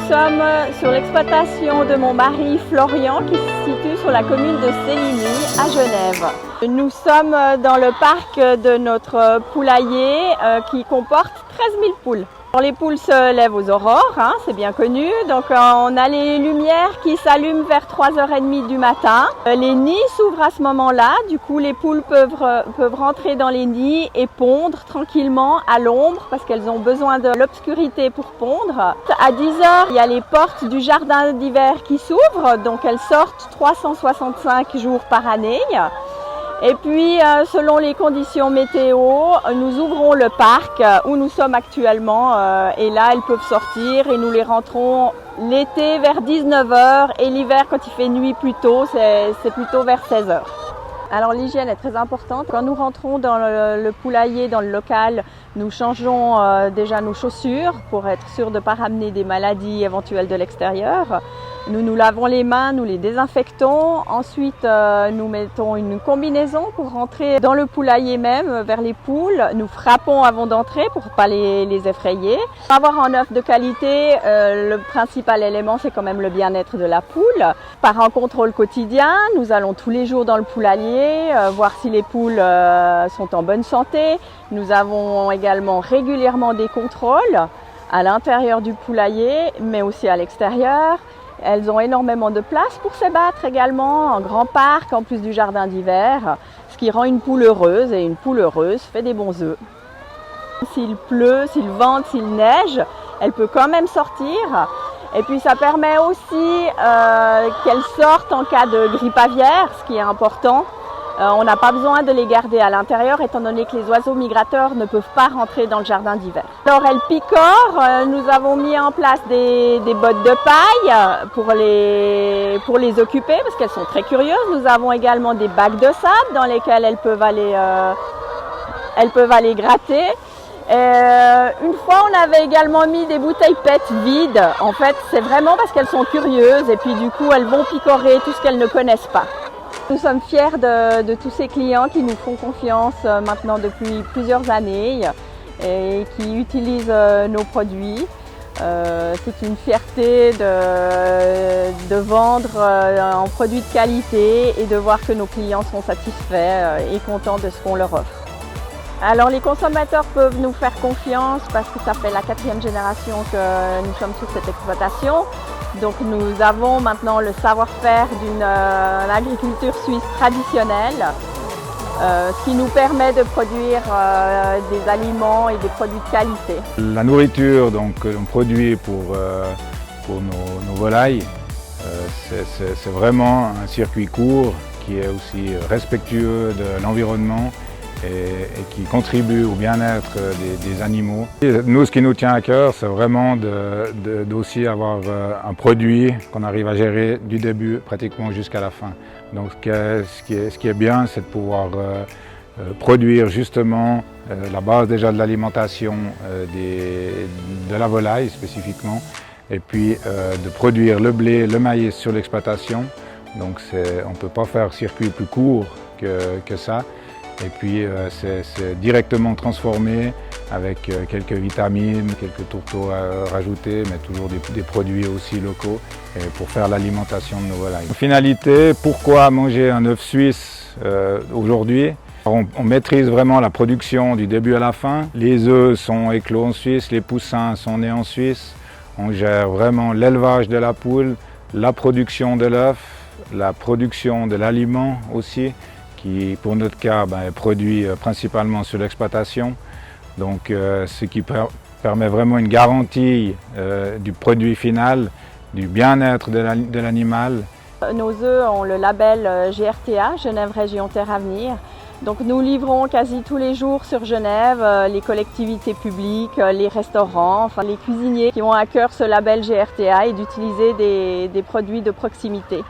sommes sur l'exploitation de mon mari Florian qui se situe sur la commune de Séligny à Genève. Nous sommes dans le parc de notre poulailler qui comporte 13 000 poules. Les poules se lèvent aux aurores, c'est bien connu, donc on a les lumières qui s'allument vers 3h30 du matin. Les nids s'ouvrent à ce moment-là, du coup les poules peuvent rentrer dans les nids et pondre tranquillement à l'ombre parce qu'elles ont besoin de l'obscurité pour pondre. À 10h, il y a les portes du jardin d'hiver qui s'ouvrent, donc elles sortent 365 jours par année. Et puis, selon les conditions météo, nous ouvrons le parc où nous sommes actuellement et là, elles peuvent sortir et nous les rentrons l'été vers 19h et l'hiver, quand il fait nuit plus tôt, c'est plutôt vers 16h. Alors l'hygiène est très importante. Quand nous rentrons dans le poulailler, dans le local, nous changeons déjà nos chaussures pour être sûr de ne pas ramener des maladies éventuelles de l'extérieur. Nous nous lavons les mains, nous les désinfectons. Ensuite, nous mettons une combinaison pour rentrer dans le poulailler même, vers les poules. Nous frappons avant d'entrer pour ne pas les effrayer. Pour avoir un œuf de qualité, le principal élément, c'est quand même le bien-être de la poule. Par un contrôle quotidien, nous allons tous les jours dans le poulailler, voir si les poules sont en bonne santé. Nous avons également régulièrement des contrôles à l'intérieur du poulailler, mais aussi à l'extérieur. Elles ont énormément de place pour se battre également, un grand parc en plus du jardin d'hiver, ce qui rend une poule heureuse et une poule heureuse fait des bons œufs. S'il pleut, s'il vente, s'il neige, elle peut quand même sortir. Et puis ça permet aussi qu'elles sortent en cas de grippe aviaire, ce qui est important. On n'a pas besoin de les garder à l'intérieur étant donné que les oiseaux migrateurs ne peuvent pas rentrer dans le jardin d'hiver. Alors elles picorent, nous avons mis en place des bottes de paille pour les occuper parce qu'elles sont très curieuses. Nous avons également des bacs de sable dans lesquels elles peuvent aller gratter. Une fois, on avait également mis des bouteilles PET vides. En fait, c'est vraiment parce qu'elles sont curieuses et puis du coup, elles vont picorer tout ce qu'elles ne connaissent pas. Nous sommes fiers de tous ces clients qui nous font confiance maintenant depuis plusieurs années et qui utilisent nos produits. C'est une fierté de vendre un produit de qualité et de voir que nos clients sont satisfaits et contents de ce qu'on leur offre. Alors les consommateurs peuvent nous faire confiance parce que ça fait la 4e génération que nous sommes sur cette exploitation. Donc nous avons maintenant le savoir-faire d'une agriculture suisse traditionnelle, ce qui nous permet de produire des aliments et des produits de qualité. La nourriture que l'on produit pour nos volailles, c'est vraiment un circuit court qui est aussi respectueux de l'environnement et qui contribue au bien-être des animaux. Et nous, ce qui nous tient à cœur, c'est vraiment d'aussi avoir un produit qu'on arrive à gérer du début pratiquement jusqu'à la fin. Donc ce qui est bien, c'est de pouvoir produire justement la base déjà de l'alimentation de la volaille spécifiquement, et puis de produire le blé, le maïs sur l'exploitation. Donc on ne peut pas faire circuit plus court que ça. Et puis c'est directement transformé avec quelques vitamines, quelques tourteaux à rajouter, mais toujours des produits aussi locaux pour faire l'alimentation de nos volailles. En finalité, pourquoi manger un œuf suisse aujourd'hui? On maîtrise vraiment la production du début à la fin. Les œufs sont éclos en Suisse, les poussins sont nés en Suisse. On gère vraiment l'élevage de la poule, la production de l'œuf, la production de l'aliment aussi, qui pour notre cas est produit principalement sur l'exploitation. Donc ce qui permet vraiment une garantie du produit final, du bien-être de l'animal. Nos œufs ont le label GRTA, Genève Région Terre Avenir. Donc nous livrons quasi tous les jours sur Genève les collectivités publiques, les restaurants, les cuisiniers qui ont à cœur ce label GRTA et d'utiliser des produits de proximité.